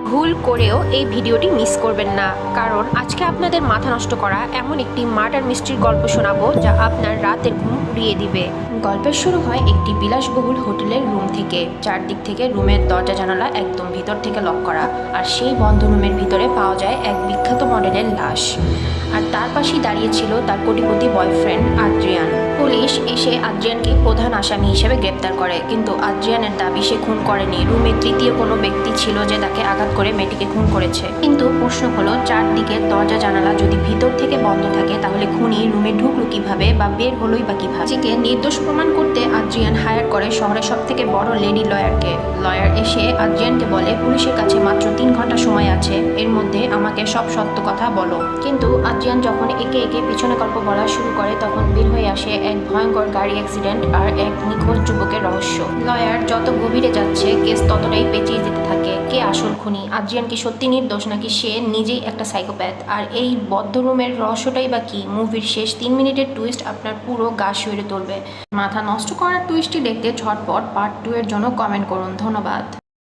ভুল করেও এই ভিডিওটি মিস করবেন না, কারণ আজকে আপনাদের মাথা নষ্ট করা এমন একটি মার্ডার মিস্ট্রির গল্প শোনাবো যা আপনার রাতের ঘুম উড়িয়ে দিবে। গল্পের শুরু হয় একটি বিলাসবহুল হোটেলের রুম থেকে। চারদিক থেকে রুমের দরজা জানালা একদম ভিতর থেকে লক করা, আর সেই বন্ধ রুমের ভিতরে পাওয়া যায় এক বিখ্যাত মডেলের লাশ। আর তার পাশেই দাঁড়িয়ে ছিল তার কোটিপতি বয়ফ্রেন্ড আদ্রিয়ান। পুলিশ এসে আদ্রিয়ানকে প্রধান আসামি হিসেবে গ্রেপ্তার করে, কিন্তু আদ্রিয়ানের দাবি সে খুন করেনি। রুমে তৃতীয় কোনো ব্যক্তি ছিল যে তাকে আঘাত করে মেয়েটিকে খুন করেছে। কিন্তু প্রশ্ন হলো, চারদিকের দরজা জানালা যদি ভিতর থেকে বন্ধ থাকে তাহলে খুনি রুমে ঢুকলো কিভাবে বা বের হলোই বা কিভাবে? নিজেকে নির্দোষ প্রমাণ করতে আদ্রিয়ান হায়ার করে শহরের সব থেকে বড় লেডি লয়ারকে। লয়ার এসে আদ্রিয়ানকে বলে, পুলিশের কাছে মাত্র 3 ঘন্টা সময় আছে, এর মধ্যে আমাকে সব সত্য কথা বলো। কিন্তু আদ্রিয়ান যখন একে একে পিছনে গল্প বলা শুরু করে তখন বের হয়ে আসে এক ভয়ঙ্কর গাড়ি অ্যাক্সিডেন্ট আর এক নিখোঁজ যুবকের রহস্য। লয়ার যত গভীরে যাচ্ছে কেস ততটাই পেঁচিয়ে যেতে থাকে। কে আসল খুনি? আদ্রিয়ান কি সত্যি নির্দোষ, নাকি সে নিজেই একটা সাইকোপ্যাথ? আর এই বদ্ধ রুমের রহস্যটাই বা কি? মুভির শেষ 3 মিনিটের টুইস্ট আপনার পুরো গা শিউরে তুলবে। মাথা নষ্ট করার টুইস্টটি দেখতে ঝটপট পার্ট 2 এর জন্য কমেন্ট করুন। ধন্যবাদ।